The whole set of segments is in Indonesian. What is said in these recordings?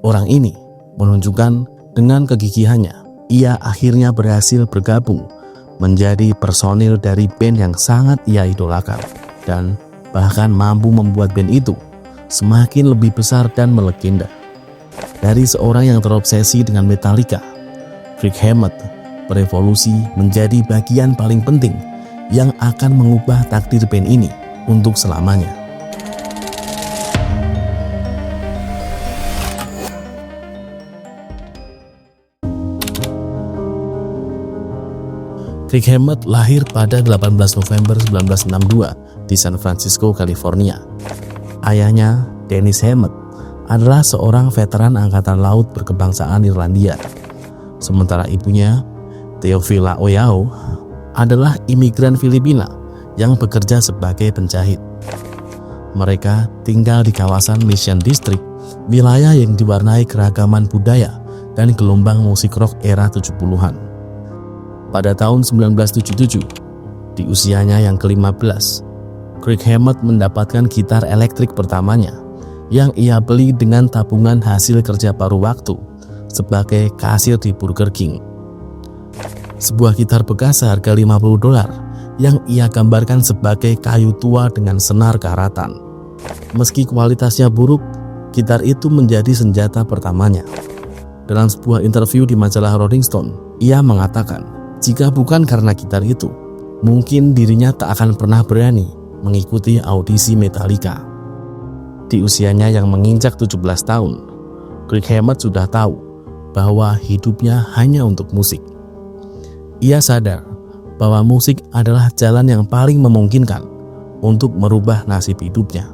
Orang ini menunjukkan dengan kegigihannya, ia akhirnya berhasil bergabung menjadi personil dari band yang sangat ia idolakan dan bahkan mampu membuat band itu semakin lebih besar dan melegenda. Dari seorang yang terobsesi dengan Metallica, Kirk Hammett berevolusi menjadi bagian paling penting yang akan mengubah takdir band ini untuk selamanya. Kirk Hammett lahir pada 18 November 1962 di San Francisco, California. Ayahnya, Dennis Hammett, adalah seorang veteran angkatan laut berkebangsaan Irlandia. Sementara ibunya, Theophila Oyao, adalah imigran Filipina yang bekerja sebagai penjahit. Mereka tinggal di kawasan Mission District, wilayah yang diwarnai keragaman budaya dan gelombang musik rock era 70-an. Pada tahun 1977, di usianya yang ke-15, Kirk Hammett mendapatkan gitar elektrik pertamanya yang ia beli dengan tabungan hasil kerja paruh waktu sebagai kasir di Burger King. Sebuah gitar bekas seharga $50 yang ia gambarkan sebagai kayu tua dengan senar karatan. Meski kualitasnya buruk, gitar itu menjadi senjata pertamanya. Dalam sebuah interview di majalah Rolling Stone, ia mengatakan, jika bukan karena gitar itu, mungkin dirinya tak akan pernah berani mengikuti audisi Metallica. Di usianya yang menginjak 17 tahun, Kirk Hammett sudah tahu bahwa hidupnya hanya untuk musik. Ia sadar bahwa musik adalah jalan yang paling memungkinkan untuk merubah nasib hidupnya.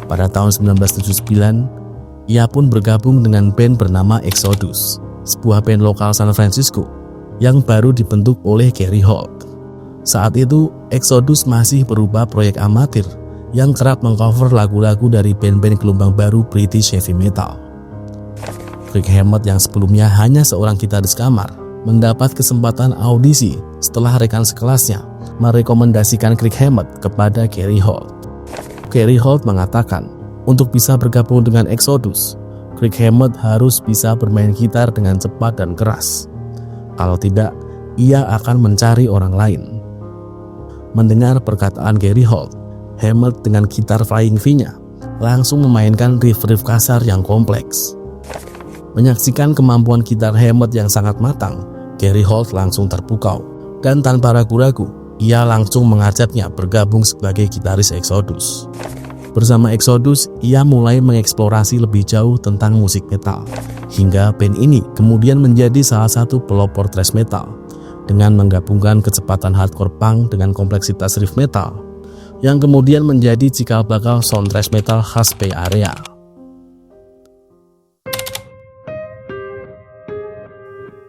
Pada tahun 1979, ia pun bergabung dengan band bernama Exodus, sebuah band lokal San Francisco yang baru dibentuk oleh Gary Holt. Saat itu, Exodus masih berupa proyek amatir yang kerap mengcover lagu-lagu dari band-band gelombang baru British heavy metal. Kirk Hammett yang sebelumnya hanya seorang gitaris kamar, mendapat kesempatan audisi setelah rekan sekelasnya merekomendasikan Kirk Hammett kepada Gary Holt. Gary Holt mengatakan, untuk bisa bergabung dengan Exodus, Kirk Hammett harus bisa bermain gitar dengan cepat dan keras. Kalau tidak, ia akan mencari orang lain. Mendengar perkataan Gary Holt, Hammett dengan gitar Flying V-nya langsung memainkan riff-riff kasar yang kompleks. Menyaksikan kemampuan gitar Hammett yang sangat matang, Gary Holt langsung terpukau dan tanpa ragu-ragu, ia langsung mengajaknya bergabung sebagai gitaris Exodus. Bersama Exodus, ia mulai mengeksplorasi lebih jauh tentang musik metal, hingga band ini kemudian menjadi salah satu pelopor thrash metal dengan menggabungkan kecepatan hardcore punk dengan kompleksitas riff metal yang kemudian menjadi cikal bakal sound thrash metal khas Bay Area.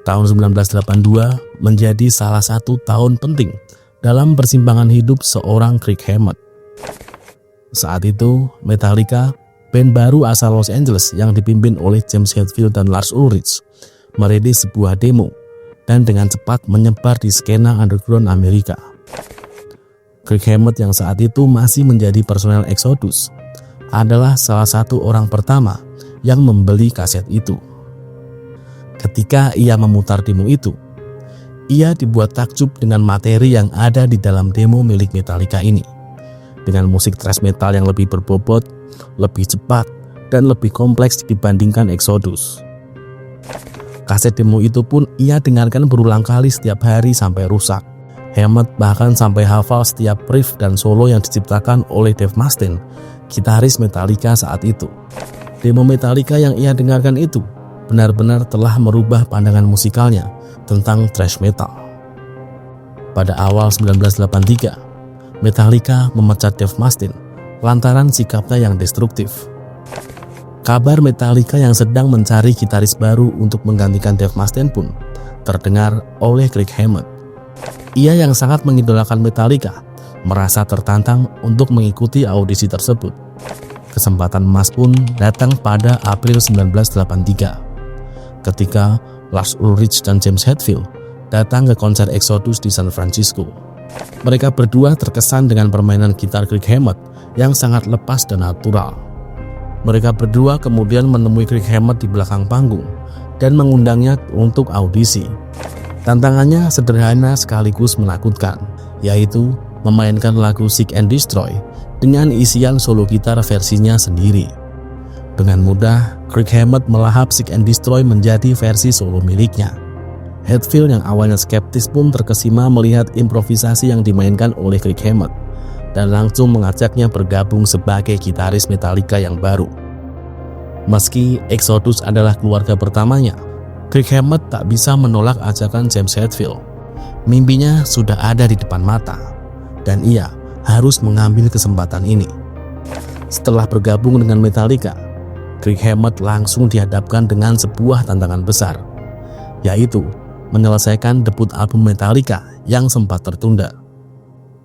Tahun 1982 menjadi salah satu tahun penting dalam persimpangan hidup seorang Kirk Hammett. Saat itu, Metallica, band baru asal Los Angeles yang dipimpin oleh James Hetfield dan Lars Ulrich, merilis sebuah demo dan dengan cepat menyebar di skena underground Amerika. Kirk Hammett yang saat itu masih menjadi personel Exodus adalah salah satu orang pertama yang membeli kaset itu. Ketika ia memutar demo itu, ia dibuat takjub dengan materi yang ada di dalam demo milik Metallica ini. Dengan musik thrash metal yang lebih berbobot, lebih cepat, dan lebih kompleks dibandingkan Exodus. Kaset demo itu pun ia dengarkan berulang kali setiap hari sampai rusak. Hammett bahkan sampai hafal setiap riff dan solo yang diciptakan oleh Dave Mustaine, gitaris Metallica saat itu. Demo Metallica yang ia dengarkan itu benar-benar telah merubah pandangan musikalnya tentang thrash metal. Pada awal 1983, Metallica memecat Dave Mustaine lantaran sikapnya yang destruktif. Kabar Metallica yang sedang mencari gitaris baru untuk menggantikan Dave Mustaine pun terdengar oleh Kirk Hammett. Ia yang sangat mengidolakan Metallica merasa tertantang untuk mengikuti audisi tersebut. Kesempatan emas pun datang pada April 1983 ketika Lars Ulrich dan James Hetfield datang ke konser Exodus di San Francisco. Mereka berdua terkesan dengan permainan gitar Kirk Hammett yang sangat lepas dan natural. Mereka berdua kemudian menemui Kirk Hammett di belakang panggung dan mengundangnya untuk audisi. Tantangannya sederhana sekaligus menakutkan, yaitu memainkan lagu Seek and Destroy dengan isian solo gitar versinya sendiri. Dengan mudah, Kirk Hammett melahap Seek and Destroy menjadi versi solo miliknya. Hetfield yang awalnya skeptis pun terkesima melihat improvisasi yang dimainkan oleh Kirk Hammett dan langsung mengajaknya bergabung sebagai gitaris Metallica yang baru. Meski Exodus adalah keluarga pertamanya, Kirk Hammett tak bisa menolak ajakan James Hetfield. Mimpinya sudah ada di depan mata, dan ia harus mengambil kesempatan ini. Setelah bergabung dengan Metallica, Kirk Hammett langsung dihadapkan dengan sebuah tantangan besar, yaitu menyelesaikan debut album Metallica yang sempat tertunda.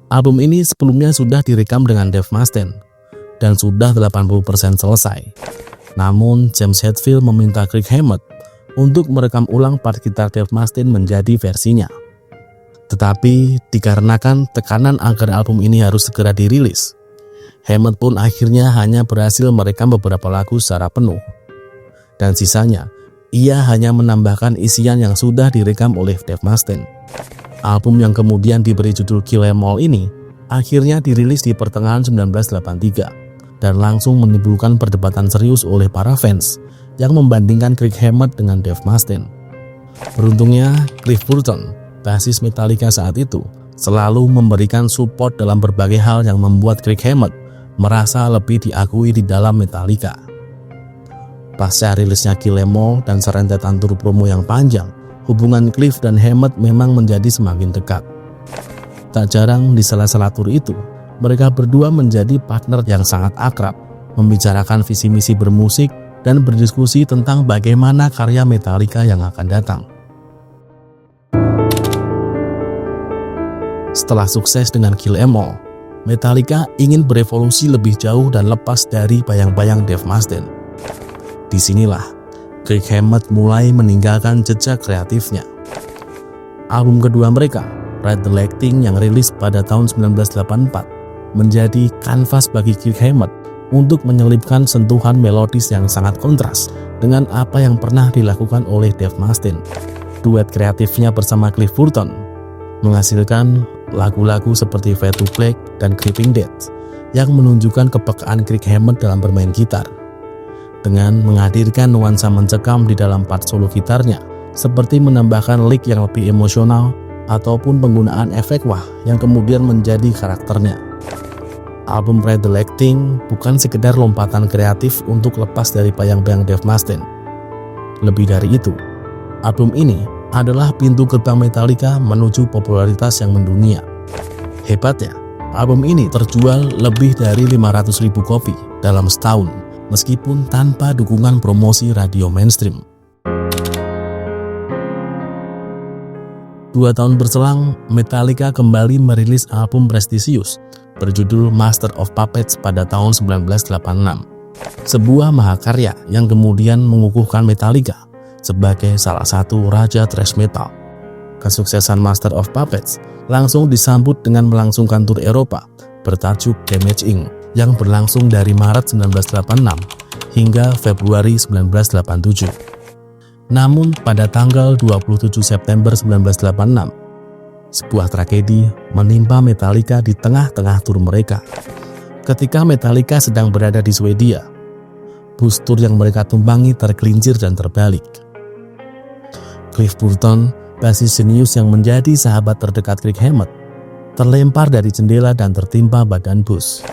Album ini sebelumnya sudah direkam dengan Dave Mustaine dan sudah 80% selesai. Namun James Hetfield meminta Kirk Hammett untuk merekam ulang part gitar Dave Mustaine menjadi versinya. Tetapi dikarenakan tekanan agar album ini harus segera dirilis, Hammett pun akhirnya hanya berhasil merekam beberapa lagu secara penuh. Dan sisanya, ia hanya menambahkan isian yang sudah direkam oleh Dave Mustaine. Album yang kemudian diberi judul Kill 'Em All ini akhirnya dirilis di pertengahan 1983 dan langsung menimbulkan perdebatan serius oleh para fans yang membandingkan Kirk Hammett dengan Dave Mustaine. Beruntungnya, Cliff Burton, basis Metallica saat itu, selalu memberikan support dalam berbagai hal yang membuat Kirk Hammett merasa lebih diakui di dalam Metallica. Pasca rilisnya Kill 'Em All dan serentetan tur promo yang panjang, hubungan Cliff dan Hammett memang menjadi semakin dekat. Tak jarang di sela-sela tur itu, mereka berdua menjadi partner yang sangat akrab, membicarakan visi misi bermusik dan berdiskusi tentang bagaimana karya Metallica yang akan datang. Setelah sukses dengan Kill 'Em All, Metallica ingin berevolusi lebih jauh dan lepas dari bayang-bayang Dave Mustaine. Disinilah Kirk Hammett mulai meninggalkan jejak kreatifnya. Album kedua mereka, Ride the Lightning yang rilis pada tahun 1984, menjadi kanvas bagi Kirk Hammett untuk menyelipkan sentuhan melodis yang sangat kontras dengan apa yang pernah dilakukan oleh Dave Mustaine. Duet kreatifnya bersama Cliff Burton menghasilkan lagu-lagu seperti Fade to Black dan Creeping Death yang menunjukkan kepekaan Kirk Hammett dalam bermain gitar, dengan menghadirkan nuansa mencekam di dalam part solo gitarnya, seperti menambahkan lick yang lebih emosional ataupun penggunaan efek wah yang kemudian menjadi karakternya. Album Ride the Lightning bukan sekedar lompatan kreatif untuk lepas dari bayang-bayang Dave Mustaine. Lebih dari itu, album ini adalah pintu gerbang Metallica menuju popularitas yang mendunia. Hebatnya, album ini terjual lebih dari 500.000 kopi dalam setahun, meskipun tanpa dukungan promosi radio mainstream. 2 tahun berselang, Metallica kembali merilis album prestisius berjudul Master of Puppets pada tahun 1986. Sebuah mahakarya yang kemudian mengukuhkan Metallica sebagai salah satu raja thrash metal. Kesuksesan Master of Puppets langsung disambut dengan melangsungkan tur Eropa bertajuk Damage Inc. yang berlangsung dari Maret 1986 hingga Februari 1987. Namun pada tanggal 27 September 1986, sebuah tragedi menimpa Metallica di tengah-tengah tur mereka. Ketika Metallica sedang berada di Swedia, bus tur yang mereka tumpangi tergelincir dan terbalik. Cliff Burton, basis jenius yang menjadi sahabat terdekat Kirk Hammett, terlempar dari jendela dan tertimpa badan bus.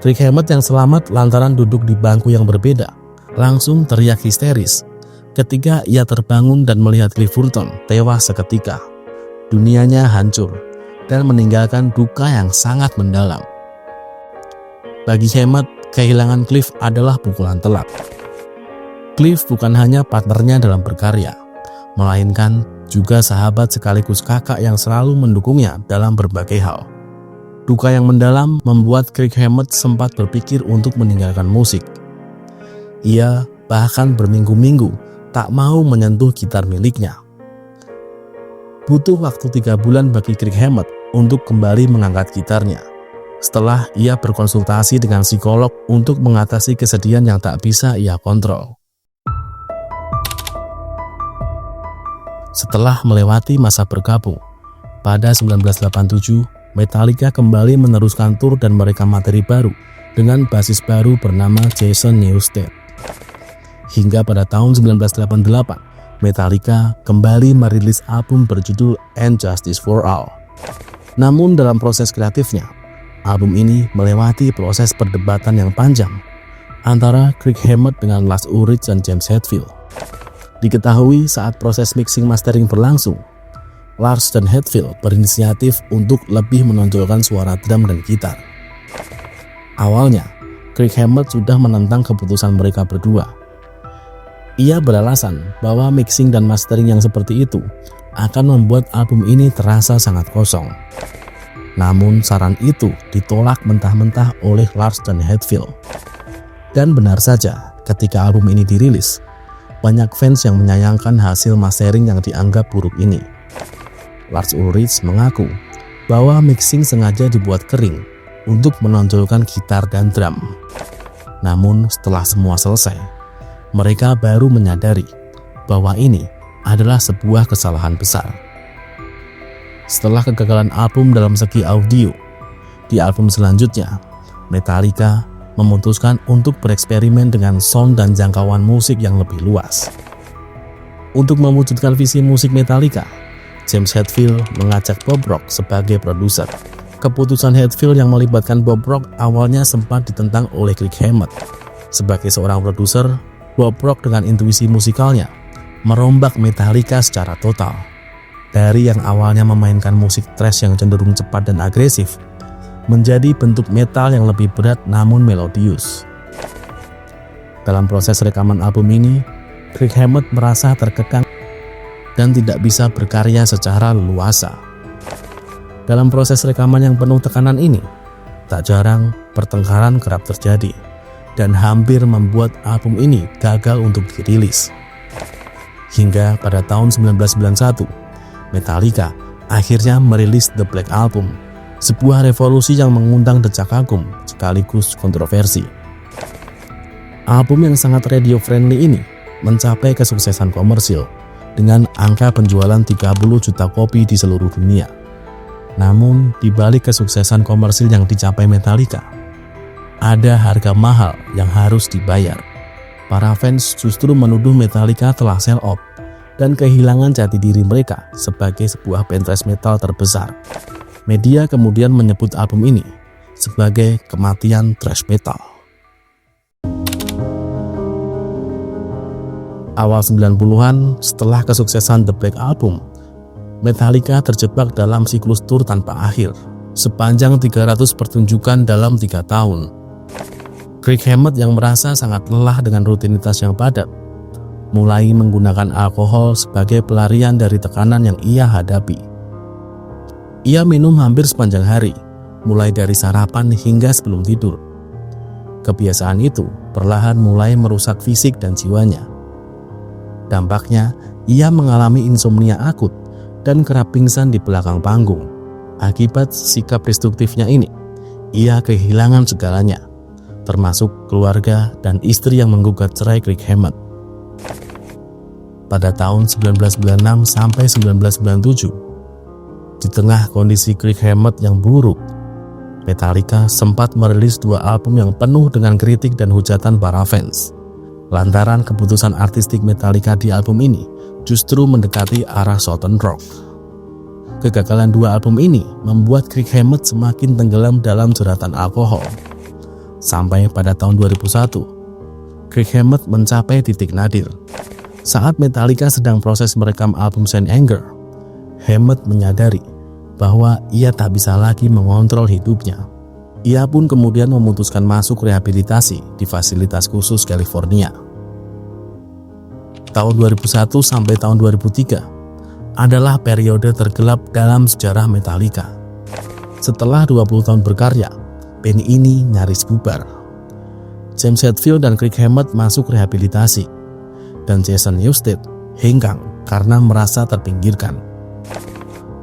Kirk Hammett yang selamat lantaran duduk di bangku yang berbeda, langsung teriak histeris ketika ia terbangun dan melihat Cliff Burton tewas seketika. Dunianya hancur dan meninggalkan duka yang sangat mendalam. Bagi Hammett, kehilangan Cliff adalah pukulan telak. Cliff bukan hanya partnernya dalam berkarya, melainkan juga sahabat sekaligus kakak yang selalu mendukungnya dalam berbagai hal. Duka yang mendalam membuat Kirk Hammett sempat berpikir untuk meninggalkan musik. Ia bahkan berminggu-minggu tak mau menyentuh gitar miliknya. Butuh waktu 3 bulan bagi Kirk Hammett untuk kembali mengangkat gitarnya. setelah ia berkonsultasi dengan psikolog untuk mengatasi kesedihan yang tak bisa ia kontrol. Setelah melewati masa bergabung, pada 1987, Metallica kembali meneruskan tur dan merekam materi baru dengan basis baru bernama Jason Newsted. Hingga pada tahun 1988, Metallica kembali merilis album berjudul And Justice for All. Namun dalam proses kreatifnya, album ini melewati proses perdebatan yang panjang antara Kirk Hammett dengan Lars Ulrich dan James Hetfield. Diketahui saat proses mixing mastering berlangsung, Lars dan Hetfield berinisiatif untuk lebih menonjolkan suara drum dan gitar. Awalnya, Kirk Hammett sudah menentang keputusan mereka berdua. Ia beralasan bahwa mixing dan mastering yang seperti itu akan membuat album ini terasa sangat kosong. Namun saran itu ditolak mentah-mentah oleh Lars dan Hetfield. Dan benar saja, ketika album ini dirilis, banyak fans yang menyayangkan hasil mastering yang dianggap buruk ini. Lars Ulrich mengaku bahwa mixing sengaja dibuat kering untuk menonjolkan gitar dan drum. Namun setelah semua selesai, mereka baru menyadari bahwa ini adalah sebuah kesalahan besar. Setelah kegagalan album dalam segi audio, di album selanjutnya, Metallica memutuskan untuk bereksperimen dengan sound dan jangkauan musik yang lebih luas. Untuk mewujudkan visi musik Metallica, James Hetfield mengajak Bob Rock sebagai produser. Keputusan Hetfield yang melibatkan Bob Rock awalnya sempat ditentang oleh Kirk Hammett. Sebagai seorang produser, Bob Rock dengan intuisi musikalnya merombak Metallica secara total. Dari yang awalnya memainkan musik thrash yang cenderung cepat dan agresif, menjadi bentuk metal yang lebih berat namun melodius. Dalam proses rekaman album ini, Kirk Hammett merasa terkekang dan tidak bisa berkarya secara leluasa. Dalam proses rekaman yang penuh tekanan ini, tak jarang pertengkaran kerap terjadi dan hampir membuat album ini gagal untuk dirilis. Hingga pada tahun 1991, Metallica akhirnya merilis The Black Album, sebuah revolusi yang mengundang decak kagum sekaligus kontroversi. Album yang sangat radio-friendly ini mencapai kesuksesan komersil dengan angka penjualan 30 juta kopi di seluruh dunia. Namun, di balik kesuksesan komersil yang dicapai Metallica, ada harga mahal yang harus dibayar. Para fans justru menuduh Metallica telah sell out dan kehilangan jati diri mereka sebagai sebuah band thrash metal terbesar. Media kemudian menyebut album ini sebagai kematian thrash metal. Awal 90-an, setelah kesuksesan The Black Album, Metallica terjebak dalam siklus tur tanpa akhir, sepanjang 300 pertunjukan dalam 3 tahun. Kirk Hammett yang merasa sangat lelah dengan rutinitas yang padat, mulai menggunakan alkohol sebagai pelarian dari tekanan yang ia hadapi. Ia minum hampir sepanjang hari, mulai dari sarapan hingga sebelum tidur. Kebiasaan itu perlahan mulai merusak fisik dan jiwanya. Dampaknya, ia mengalami insomnia akut dan kerap pingsan di belakang panggung. Akibat sikap destruktifnya ini, ia kehilangan segalanya, termasuk keluarga dan istri yang menggugat cerai Kirk Hammett. Pada tahun 1996 sampai 1997, di tengah kondisi Kirk Hammett yang buruk, Metallica sempat merilis 2 album yang penuh dengan kritik dan hujatan para fans. Lantaran keputusan artistik Metallica di album ini justru mendekati arah Southern Rock. Kegagalan 2 album ini membuat Kirk Hammett semakin tenggelam dalam jeratan alkohol. Sampai pada tahun 2001, Kirk Hammett mencapai titik nadir. Saat Metallica sedang proses merekam album Saint Anger, Hammett menyadari bahwa ia tak bisa lagi mengontrol hidupnya. Ia pun kemudian memutuskan masuk rehabilitasi di fasilitas khusus California. Tahun 2001 sampai tahun 2003 adalah periode tergelap dalam sejarah Metallica. Setelah 20 tahun berkarya, band ini nyaris bubar. James Hetfield dan Kirk Hammett masuk rehabilitasi, dan Jason Newsted hengkang karena merasa terpinggirkan.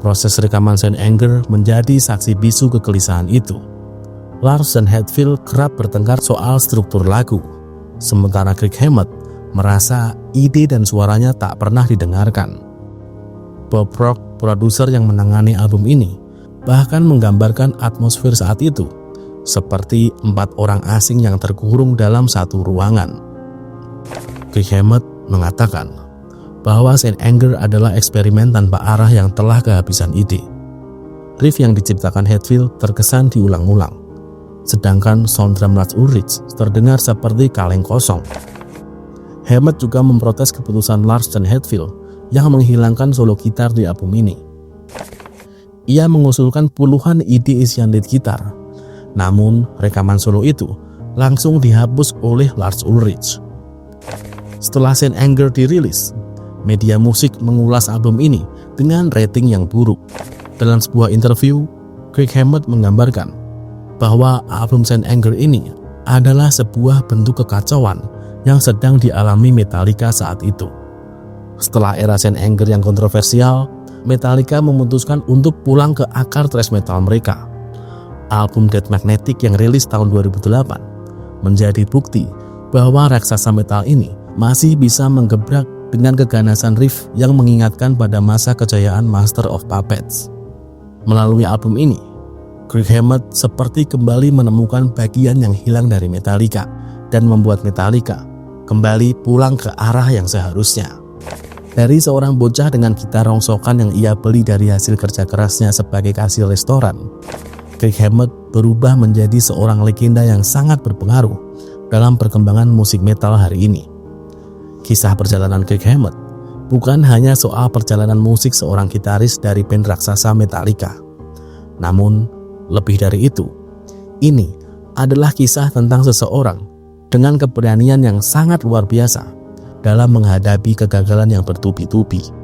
Proses rekaman Saint Anger menjadi saksi bisu kegelisahan itu. Lars dan Hetfield kerap bertengkar soal struktur lagu, sementara Kirk Hammett merasa ide dan suaranya tak pernah didengarkan. Bob Rock, produser yang menangani album ini, bahkan menggambarkan atmosfer saat itu seperti 4 orang asing yang terkurung dalam satu ruangan. Kirk Hammett mengatakan bahwa Saint Anger adalah eksperimen tanpa arah yang telah kehabisan ide. Riff yang diciptakan Hetfield terkesan diulang-ulang, sedangkan sound drum Lars Ulrich terdengar seperti kaleng kosong. Hammett juga memprotes keputusan Lars dan Hetfield yang menghilangkan solo gitar di album ini. Ia mengusulkan puluhan ide isian lead gitar, namun rekaman solo itu langsung dihapus oleh Lars Ulrich. Setelah Saint Anger dirilis, media musik mengulas album ini dengan rating yang buruk. Dalam sebuah interview, Kirk Hammett menggambarkan bahwa album Saint Anger ini adalah sebuah bentuk kekacauan yang sedang dialami Metallica saat itu. Setelah era Saint Anger yang kontroversial, Metallica memutuskan untuk pulang ke akar thrash metal mereka. Album Death Magnetic yang rilis tahun 2008 menjadi bukti bahwa raksasa metal ini masih bisa menggebrak dengan keganasan riff yang mengingatkan pada masa kejayaan Master of Puppets. Melalui album ini, Kirk Hammett seperti kembali menemukan bagian yang hilang dari Metallica dan membuat Metallica kembali pulang ke arah yang seharusnya. Dari seorang bocah dengan gitar rongsokan yang ia beli dari hasil kerja kerasnya sebagai kasir restoran, Kirk Hammett berubah menjadi seorang legenda yang sangat berpengaruh dalam perkembangan musik metal hari ini. Kisah perjalanan Kirk Hammett bukan hanya soal perjalanan musik seorang gitaris dari band raksasa Metallica. Namun, lebih dari itu, ini adalah kisah tentang seseorang dengan keberanian yang sangat luar biasa dalam menghadapi kegagalan yang bertubi-tubi.